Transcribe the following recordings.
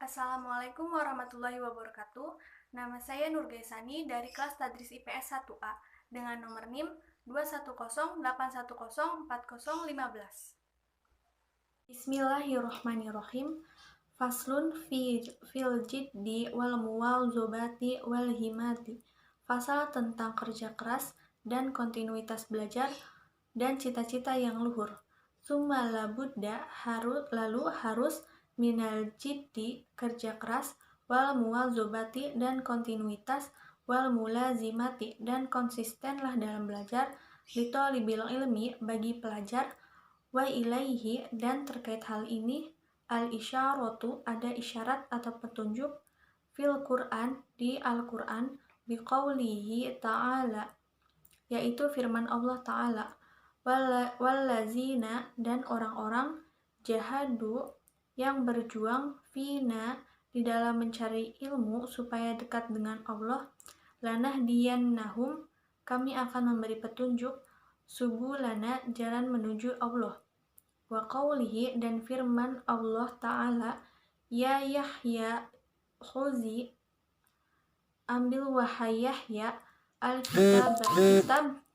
Assalamualaikum warahmatullahi wabarakatuh. Nama saya Nur Gaisani dari kelas Tadris IPS 1A dengan nomor NIM 21081040015. Bismillahirrahmanirrahim. Faslun fil jiddi wal muwazabati wal himati. Fasal tentang kerja keras dan kontinuitas belajar dan cita-cita yang luhur. Summa labudda lalu harus minal jiddi kerja keras wal muwazabati dan kontinuitas wal mulazimati dan konsistenlah dalam belajar litolibil ilmi bagi pelajar wa ilaihi dan terkait hal ini al-isyaratu ada isyarat atau petunjuk fil Quran di Al-Quran biqaulihi ta'ala yaitu firman Allah Ta'ala wallazina dan orang-orang jahadu yang berjuang fina di dalam mencari ilmu supaya dekat dengan Allah lanahdiyannahum kami akan memberi petunjuk subulana jalan menuju Allah wa qawlihi dan firman Allah Ta'ala ya Yahya khuzi ambil wahai Yahya al-kitab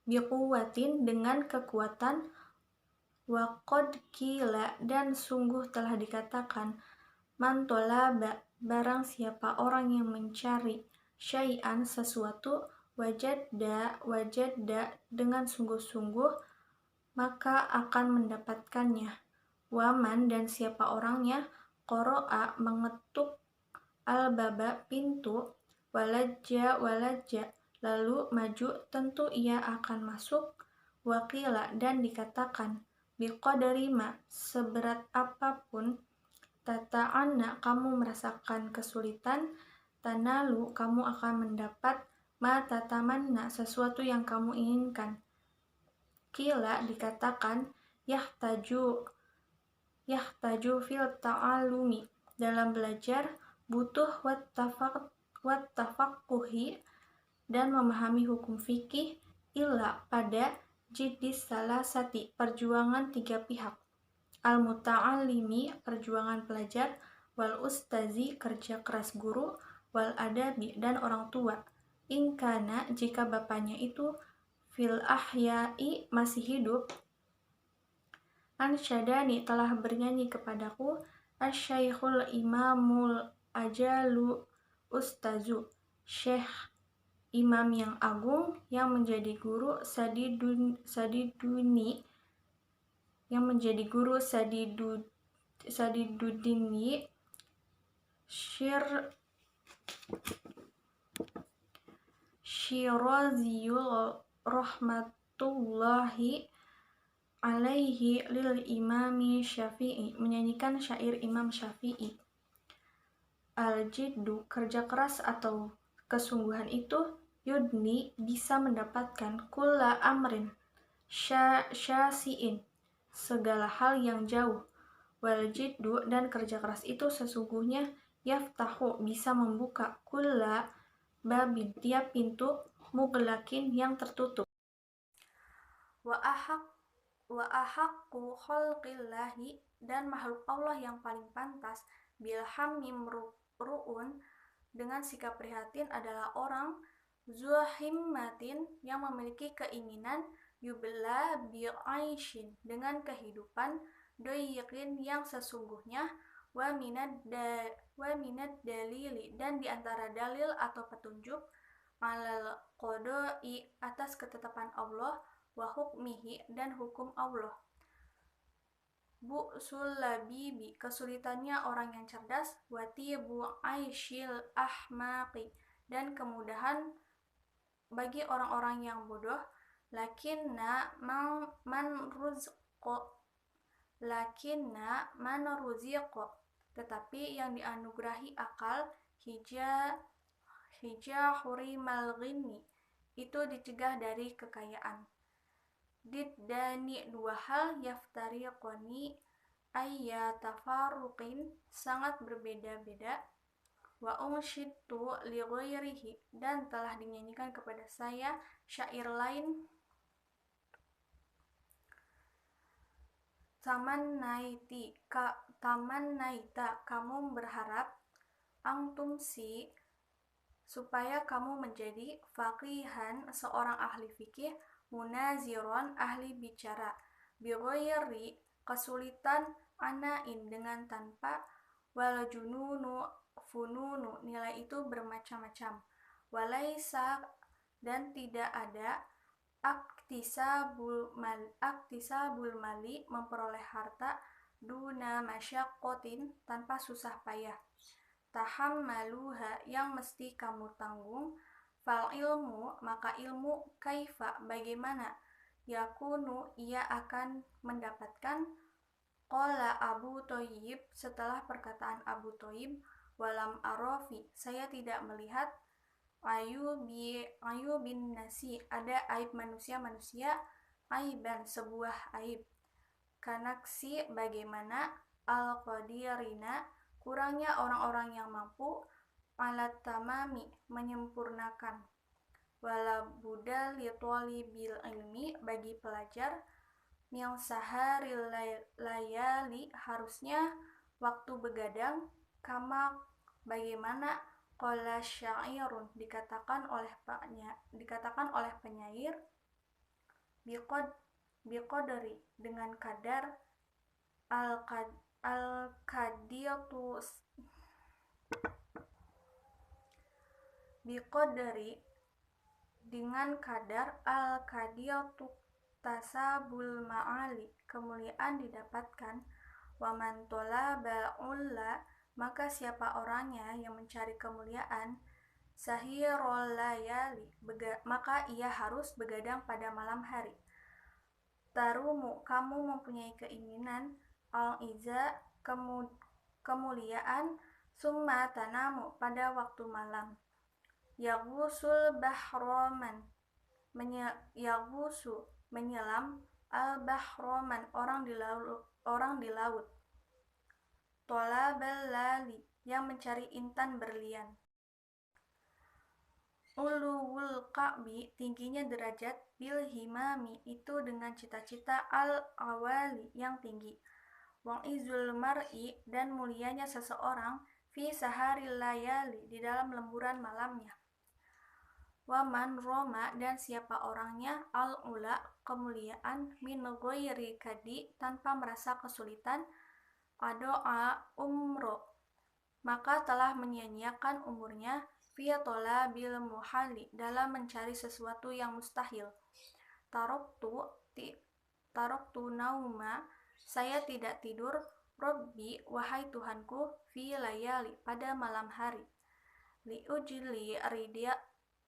biquwatin dengan kekuatan wa qad qila dan sungguh telah dikatakan man tolaba barang siapa orang yang mencari syai'an sesuatu wajadda dengan sungguh-sungguh maka akan mendapatkannya waman dan siapa orangnya qara'a mengetuk al-baba pintu walajja lalu maju tentu ia akan masuk waqila dan dikatakan biqadari ma seberat apapun tata'anna kamu merasakan kesulitan tanalu kamu akan mendapat ma tatamanna sesuatu yang kamu inginkan qila dikatakan yahtaju fil ta'alumi dalam belajar butuh wattafaqquhi dan memahami hukum fikih illa pada jiddis salasati perjuangan tiga pihak al-muta'allimi perjuangan pelajar wal ustazi kerja keras guru wal adabi dan orang tua ingkana jika bapaknya itu fil ahya'i masih hidup ansyadani telah bernyanyi kepadaku asyaikhul imamul ajalu ustazu syekh imam yang agung yang menjadi guru Sadidudini Syiroziyul rahmatullahi alaihi lil imami Syafi'i menyanyikan syair Imam Syafi'i. Al-jiddu kerja keras atau kesungguhan itu yudni bisa mendapatkan kulla amrin syasi'in segala hal yang jauh wal jiddu dan kerja keras itu sesungguhnya yaftahu bisa membuka kulla babin tiap pintu mughlaqin yang tertutup wa ahaqqu khalqillahi dan makhluk Allah yang paling pantas bilhammi ru'un dengan sikap prihatin adalah orang zuhimmatin yang memiliki keinginan yubla bi'aishin dengan kehidupan doyiqin yang sesungguhnya wa minad dalili dan diantara dalil atau petunjuk alal qodoi atas ketetapan Allah wa hukmihi dan hukum Allah bu'sul labibi kesulitannya orang yang cerdas wa tibu aishil ahmaqi dan kemudahan bagi orang-orang yang bodoh lakinna man ruziqo tetapi yang dianugerahi akal hija hurimal ghini itu dicegah dari kekayaan diddani dua hal yaftariqoni ayyatafaruqin sangat berbeda-beda wa unshitu li ghairihi dan telah dinyanyikan kepada saya syair lain taman naiti taman naita, kamu berharap, angtumsi, supaya kamu menjadi faqihan, seorang ahli fikih, munaziron, ahli bicara, bighairi, kesulitan, anain, dengan tanpa, wal jununu, fununu, nilai itu bermacam-macam, walaisa, dan tidak ada, aktisabul mali, memperoleh harta, duna masyakotin, tanpa susah payah, tahammaluha, yang mesti kamu tanggung, fal ilmu, maka ilmu, kaifa, bagaimana, yakunu, ia akan mendapatkan, qala Abu Thayyib, setelah perkataan Abu Thayyib, walam arofi, saya tidak melihat, ayubin nasi, ada aib manusia-manusia, aiban, sebuah aib, kanaksi, bagaimana, al-qadirina, kurangnya orang-orang yang mampu, alat tamami, menyempurnakan, wala buddha li thalibil ilmi, bagi pelajar, mil saharil layali, harusnya waktu begadang, kama, bagaimana, qala syairun, dikatakan oleh penyair, biqadri, dengan kadar, al-qadiyatu, biqadri, dengan kadar, al-qadiyatu, tasabul ma'ali, kemuliaan didapatkan, waman tolaba ulla, maka siapa orangnya yang mencari kemuliaan, sahirul layali, maka ia harus begadang pada malam hari, tarumu, kamu mempunyai keinginan, al-iza, kemuliaan, summa tanamu, pada waktu malam, yagusul bahroman, yagusu, menyelam, al-bahroman, orang di laut, tolabal lali, yang mencari intan berlian, uluwul ka'bi, tingginya derajat, bil himami, itu dengan cita-cita, al-awali, yang tinggi, wang izul mar'i, dan mulianya seseorang, fi saharil layali, di dalam lemburan malamnya, waman roma, dan siapa orangnya, al-ula, kemuliaan, min ghairi kadi, tanpa merasa kesulitan, ado'a umro, maka telah menyia-nyiakan umurnya, fi thalabil muhali, dalam mencari sesuatu yang mustahil, taroktu nauma, saya tidak tidur, Robbi, wahai Tuhanku, fi layali, pada malam hari, liujli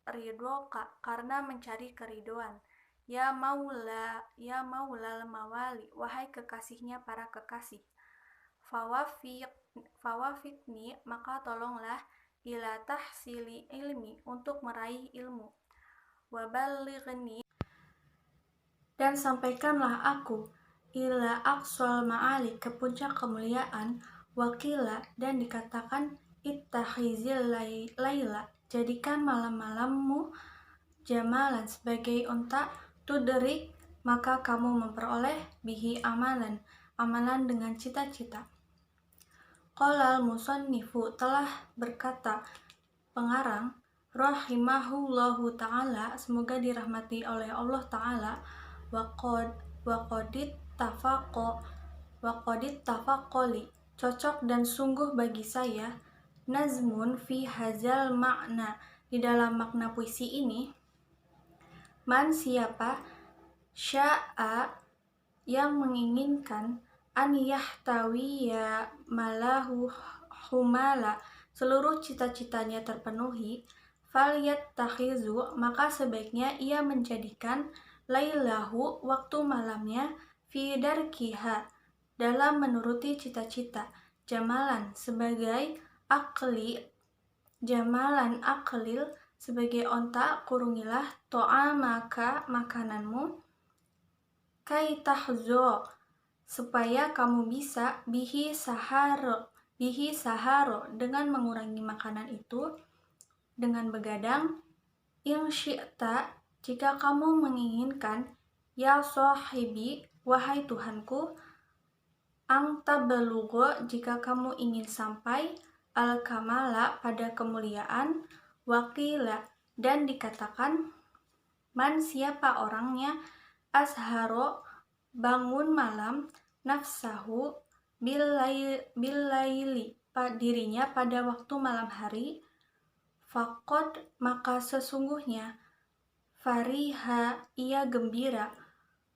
ridhoka, karena mencari keridoan, ya maulal mawali, wahai kekasihnya para kekasih, fawafikni, maka tolonglah, ila tahsili ilmi, untuk meraih ilmu, wabalighni, dan sampaikanlah aku, ila aqsal ma'ali, ke puncak kemuliaan, wakila, dan dikatakan, ittakhizil laila, jadikan malam-malammu, jamalan, sebagai unta, tudrik, maka kamu memperoleh, bihi amalan dengan cita-cita. Qolal musannifu, telah berkata pengarang, rahimahullahu ta'ala, semoga dirahmati oleh Allah ta'ala, waqadit tafaqoli, cocok dan sungguh bagi saya, nazmun fi hazal makna, di dalam makna puisi ini, man, siapa, sya'a, yang menginginkan, an yahtawiya malahu humala, seluruh cita-citanya terpenuhi, falyattakhizu, maka sebaiknya ia menjadikan, lailahu, waktu malamnya, fi darkiha, dalam menuruti cita-cita, jamalan, sebagai aklil, sebagai onta, kurungilah, to'amaka, makananmu, kaitahzo, supaya kamu bisa, bihi saharo, dengan mengurangi makanan itu, dengan begadang, in syi'ta, jika kamu menginginkan, ya sahibi, wahai Tuhanku, ang tabelugo jika kamu ingin sampai, al-kamala pada kemuliaan, wakila dan dikatakan, man siapa orangnya, asharo bangun malam, nafsahu billaili dirinya pada waktu malam hari, faqad maka sesungguhnya, fariha ia gembira,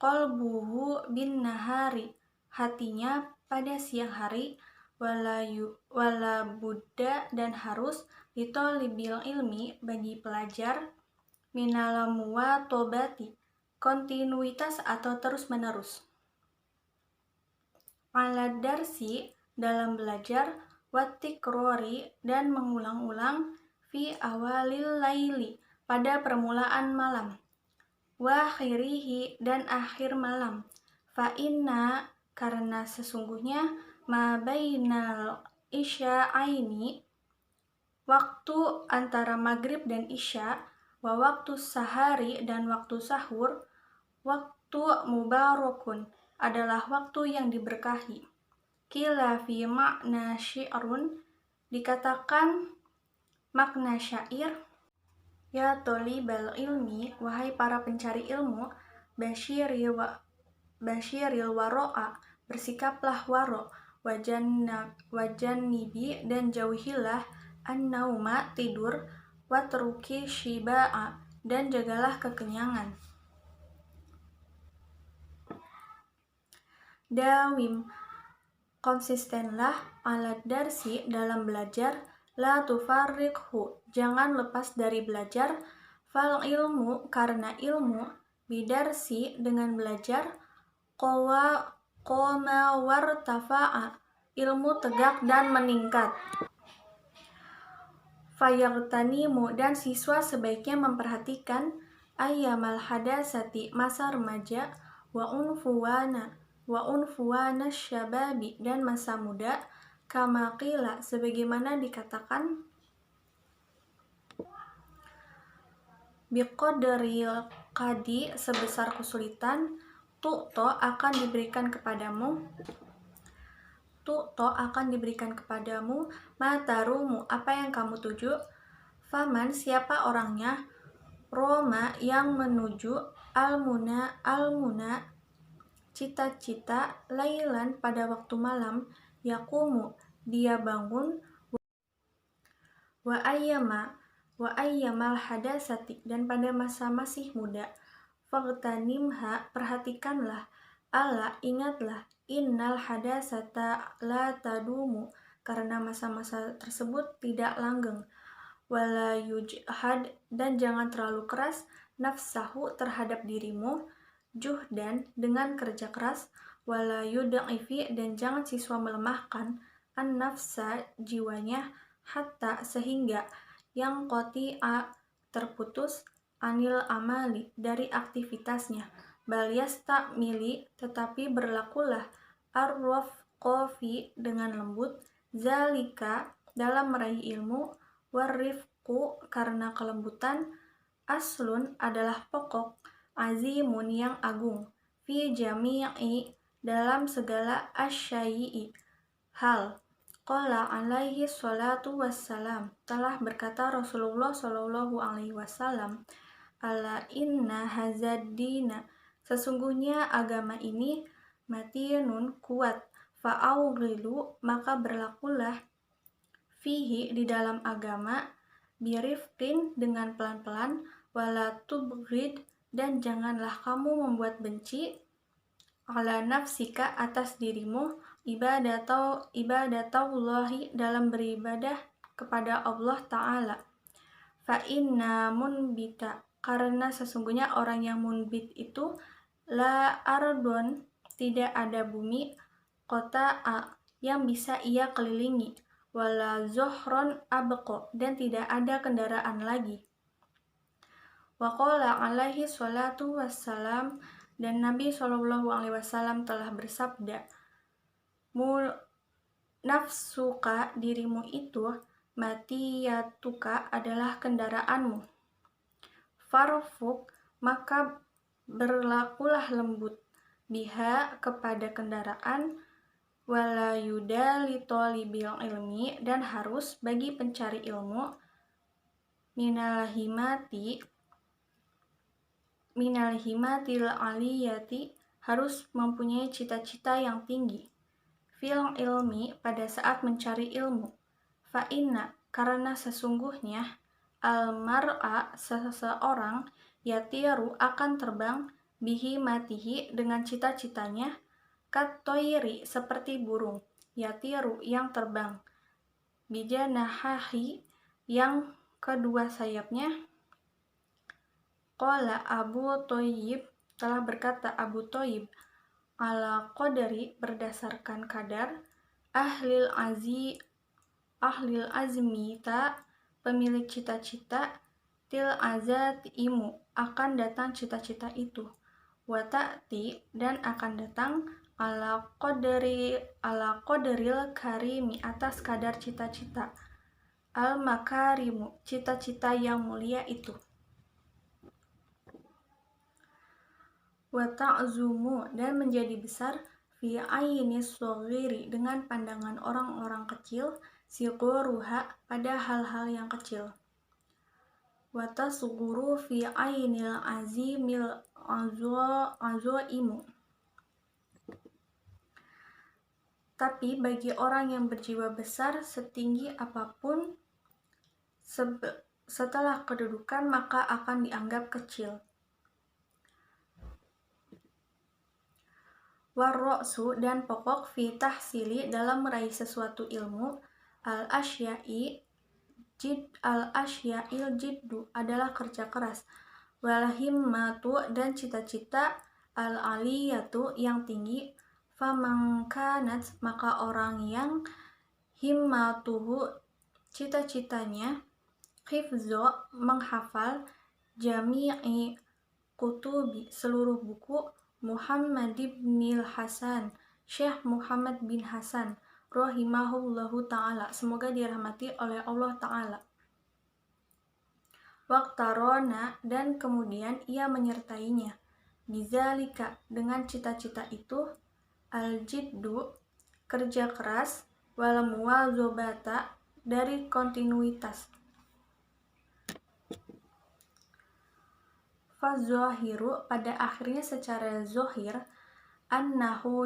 qalbuhu bin nahari hatinya pada siang hari, wala budda dan harus, litolibil ilmi bagi pelajar, minalamuwa tobati kontinuitas atau terus menerus, alad darsi dalam belajar, watikrori dan mengulang-ulang, fi awalil laili pada permulaan malam, wakhirihi dan akhir malam, fa inna karena sesungguhnya, ma bainal isya'aini waktu antara maghrib dan isya, wa waktu sahari dan waktu sahur, waktu mubarakun adalah waktu yang diberkahi. Qila fi makna syi'run dikatakan makna syair, ya tolibal ilmi wahai para pencari ilmu, basyiril waro'a bersikaplah waro, wajannibi dan jauhilah, an-nauma tidur, watruki syiba'a dan jagalah kekenyangan. Dawim konsistenlah, alad darsi dalam belajar, la tufarriqhu jangan lepas dari belajar, fal ilmu karena ilmu, bidarsi dengan belajar, qoma wartafa'a ilmu tegak dan meningkat, fayaghtanimu dan siswa sebaiknya memperhatikan, ayyamal hadasati masa remaja, wa unfuwana syababi dan masa muda, kama qila sebagaimana dikatakan, biqadril qadi sebesar kesulitan, tu'to akan diberikan kepadamu, matarumu apa yang kamu tuju, faman siapa orangnya, roma yang menuju, almuna cita-cita, lailan pada waktu malam, yakumu dia bangun, wa ayyamal hadasati dan pada masa masih muda, faghtanimha perhatikanlah, ala ingatlah, innal hadasata la tadumu karena masa-masa tersebut tidak langgeng, wala yujhad dan jangan terlalu keras, nafsahu terhadap dirimu, juhdan dengan kerja keras, wala yud'ifi dan jangan siswa melemahkan, an-nafsa jiwanya, hatta sehingga, yang qati'a terputus, anil amali dari aktivitasnya, bal yastamili tetapi berlakulah, ar-rafqafi dengan lembut, zalika dalam meraih ilmu, warifqu karena kelembutan, aslun adalah pokok, azimun yang agung, fi jami'i dalam segala asyai'i hal, qala alaihi sholatu wassalam telah berkata Rasulullah Shallallahu alaihi wasallam, ala inna hazaddina sesungguhnya agama ini, matinun kuat, fa'awghilu maka berlakulah, fihi di dalam agama, birifqin dengan pelan-pelan, wala tubghid dan janganlah kamu membuat benci, ala nafsika atas dirimu, ibadatallahi dalam beribadah kepada Allah Ta'ala, fa inna munbita karena sesungguhnya orang yang munbit itu, la ardon tidak ada bumi, kota yang bisa ia kelilingi, wala zohron abqo dan tidak ada kendaraan lagi, wa qala alaihi sholatu wassalam dan Nabi Shallallahu alaihi wasallam telah bersabda, nafsuka dirimu itu, matiyatuka adalah kendaraanmu, farfuk maka berlakulah lembut, biha kepada kendaraan, wala yuda li tolibil ilmi, dan harus bagi pencari ilmu minal himatil aliyati, harus mempunyai cita-cita yang tinggi fil ilmi, pada saat mencari ilmu. Fa inna, karena sesungguhnya al mar'a, seseorang yatiru, akan terbang bihi matihi, dengan cita-citanya, katoiri, seperti burung, yatiru, yang terbang, bijanahahi, yang kedua sayapnya. Qala Abu Thayyib, telah berkata Abu Thayyib, ala qadari, berdasarkan kadar, ahlil azmi ta, pemilik cita-cita, til azat imu, akan datang cita-cita itu, wa ta'ti, dan akan datang, ala qadaril karimi, atas kadar cita-cita, al makarimu, cita-cita yang mulia itu. Wa ta'zumu, dan menjadi besar, fi aynis shaghiri, dengan pandangan orang-orang kecil, siqoruha, pada hal-hal yang kecil. Wa tasghuru fi aynil azimil azoimu, tapi bagi orang yang berjiwa besar, setinggi apapun setelah kedudukan, maka akan dianggap kecil. Warro'su, dan pokok, fi tahsili, dalam meraih sesuatu ilmu, al-asya'il jiddu, adalah kerja keras, wal himmatu, dan cita-cita, al-aliyatu, yang tinggi, faman kanat, maka orang yang himmatuhu, cita-citanya, hifzo, menghafal, jami'i kutubi, seluruh buku, Muhammad bin Hasan, Syekh Muhammad bin Hasan, rahimahullahu ta'ala, semoga dirahmati oleh Allah ta'ala. Waqtarona, dan kemudian ia menyertainya, bizalika, dengan cita-cita itu, al-jiddu, kerja keras, wal muwazobata, dari kontinuitas. Fazohiru, pada akhirnya secara zohir, annahu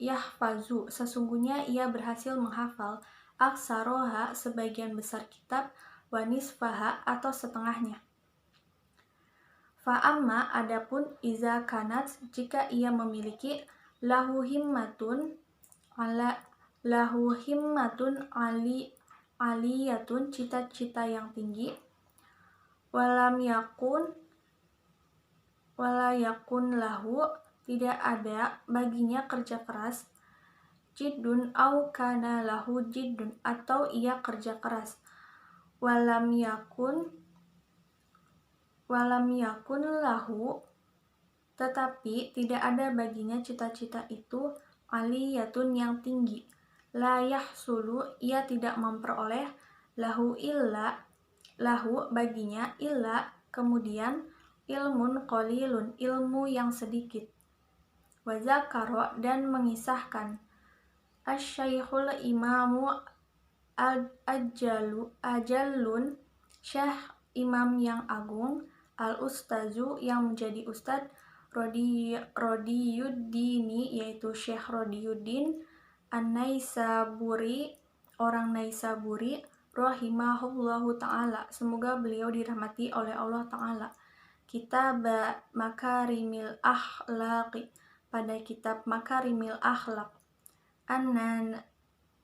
yahfazu, sesungguhnya ia berhasil menghafal, aksaroha, sebagian besar kitab, wa nisfaha, atau setengahnya. Fa'amma, adapun, iza kanat, jika ia memiliki, lahu himmatun aliyatun, cita-cita yang tinggi, wala yakun lahu, tidak ada baginya kerja keras, jiddun au kana lahu jiddun, atau ia kerja keras, walam yakun lahu, tetapi tidak ada baginya cita-cita itu, aliyatun, yang tinggi, la yahsulu, ia tidak memperoleh, lahu baginya, illa, kemudian, ilmun qalilun, ilmu yang sedikit. Wa zakaro, dan mengisahkan, asyaikhul imamu ajallun, syekh imam yang agung, al-ustazu, yang menjadi ustad, Rodiyuddini, yaitu Syekh Rodiyuddin, an-Naisaburi, orang Naisaburi, rahimahullahu ta'ala, semoga beliau dirahmati oleh Allah ta'ala. Kitab Makarimil Akhlaqi, pada kitab Makarimil Akhlaq,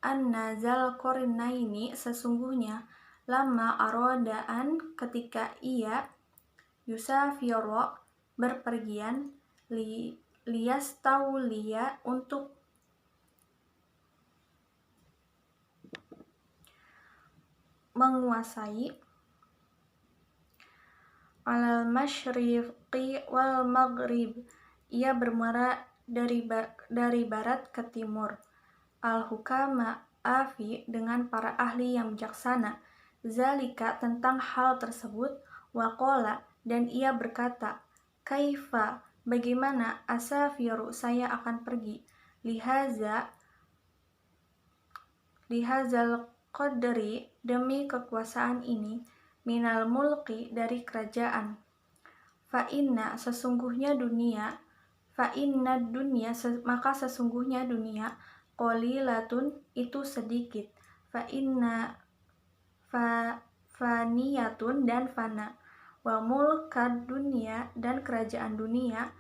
An-Nazal Qornaini, sesungguhnya, lama arodaan, ketika ia, yusafiro, berpergian, liyastauliya, untuk menguasai, alal masyriqi wal maghrib, ia bermuara dari barat ke timur, al-hukama afi, dengan para ahli yang bijaksana, zalika, tentang hal tersebut, waqala, dan ia berkata, kaifa, bagaimana, asafiru, saya akan pergi, lihaza, lihazal qadri, demi kekuasaan ini, minal mulki, dari kerajaan. Fa inna dunia, maka sesungguhnya dunia, qalilatun, itu sedikit, fa inna faniyatun, dan fana, wa mulkad dunia, dan kerajaan dunia,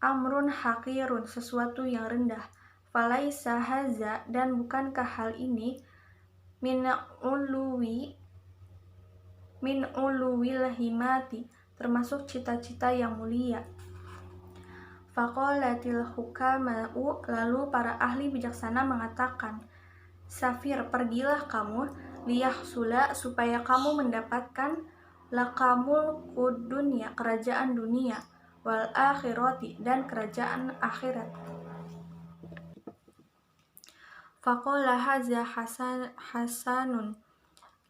amrun hakirun, sesuatu yang rendah, falaisa haza, dan bukankah hal ini, min uluwil himati, termasuk cita-cita yang mulia. Faqalatil hukama'u, lalu para ahli bijaksana mengatakan, Safir, pergilah kamu, liyahsula, supaya kamu mendapatkan, lakamul dunia, kerajaan dunia, wal akhirati, dan kerajaan akhirat. Faqala haza hasanun,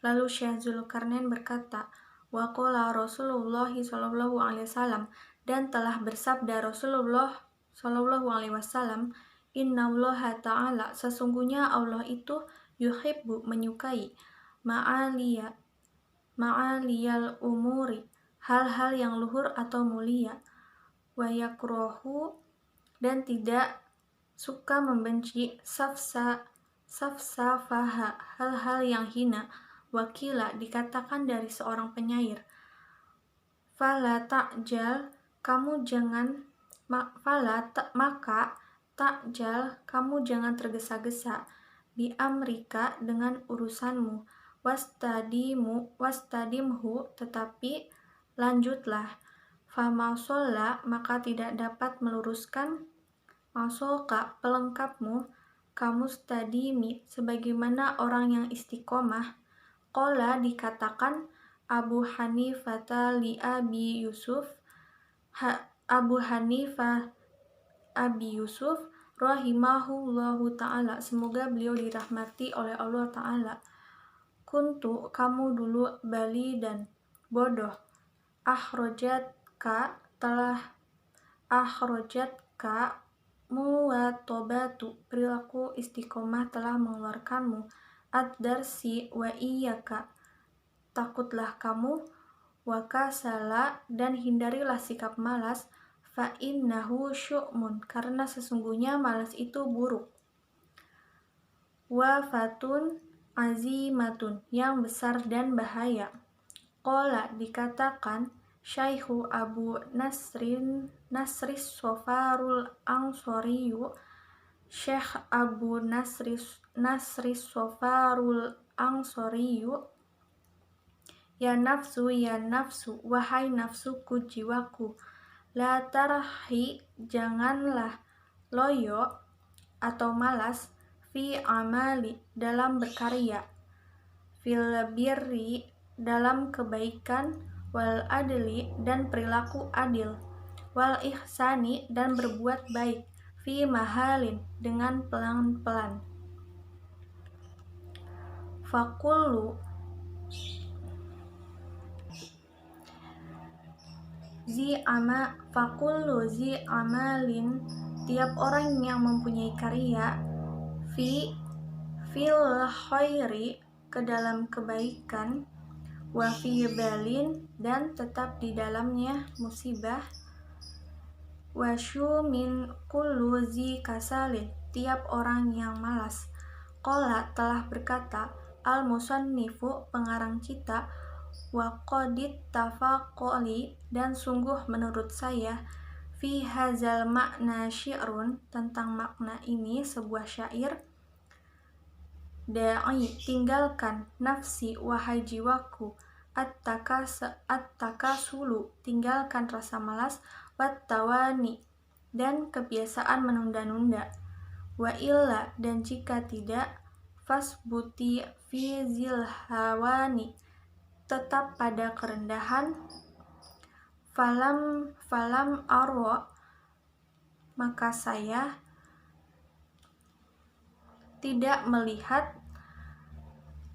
lalu Syekh Zulkarnain berkata, waqala Rasulullah sallallahu alaihi wasallam, dan telah bersabda Rasulullah sallallahu alaihi wasallam, innallaha ta'ala, sesungguhnya Allah itu yuhibbu, menyukai, ma'aliyal umuri, hal-hal yang luhur atau mulia, wa yakrohu, dan tidak suka, membenci, safsafaha, hal-hal yang hina. Wakila, dikatakan dari seorang penyair, fala ta'jal, kamu jangan, maka ta'jal, kamu jangan tergesa-gesa, bi amrika, dengan urusanmu, wastadimhu, tetapi lanjutlah, fama sholla, maka tidak dapat meluruskan, masoka, pelengkapmu, kamustadimi, sebagaimana orang yang istiqomah. Qala, dikatakan Abu Hanifah li Abi Yusuf, Abu Hanifah Abi Yusuf rahimahullahu ta'ala, semoga beliau dirahmati oleh Allah ta'ala, kuntu, kamu dulu, bali, dan bodoh, akhrojatka muwatobatu, perilaku istiqomah telah mengeluarkanmu, ad-darsi wa iyaka, takutlah kamu, wa kasala, dan hindarilah sikap malas, fa innahu syu'mun, karena sesungguhnya malas itu buruk, wa fatun azimatun, yang besar dan bahaya. Qala, dikatakan Syaihu Abu Nasris Sofarul Ansoriyu, Syekh Abu Nasris Sofarul Ansoriyu, ya nafsu, wahai nafsuku, jiwaku, la tarhi, janganlah loyo atau malas, fi amali, dalam berkarya, fil birri, dalam kebaikan, wal adli, dan perilaku adil, wal ihsani, dan berbuat baik, fi mahalin, dengan pelan-pelan. Fakullu zi amalin, tiap orang yang mempunyai karya, fil khairi, ke dalam kebaikan, wa fi balin, dan tetap di dalamnya musibah, wa min kullu zi kasalin, tiap orang yang malas. Qala, telah berkata al-musannifu, pengarang cita, wa qadit tafaqoli, dan sungguh menurut saya, fi hazal makna syi'run, tentang makna ini sebuah syair, da'i, tinggalkan, nafsi, wahai jiwaku, at-takasulu, tinggalkan rasa malas, wat-tawani, dan kebiasaan menunda-nunda, wa illa, dan jika tidak, fasbuti fi zilhawani, tetap pada kerendahan, falam arwa, maka saya tidak melihat,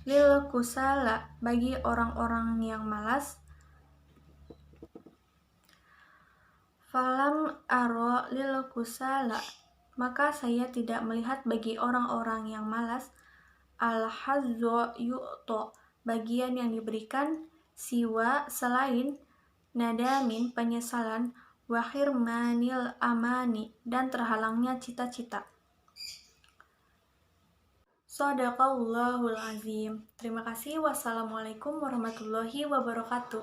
lil kusala, bagi orang-orang yang malas, falam arwa lil kusala, maka saya tidak melihat bagi orang-orang yang malas, al-hazzo yu'to, bagian yang diberikan, siwa selain, nadamin penyesalan, wa khirmanil amani dan terhalangnya cita-cita. Shadaqallahul azim. Terima kasih. Wassalamualaikum warahmatullahi wabarakatuh.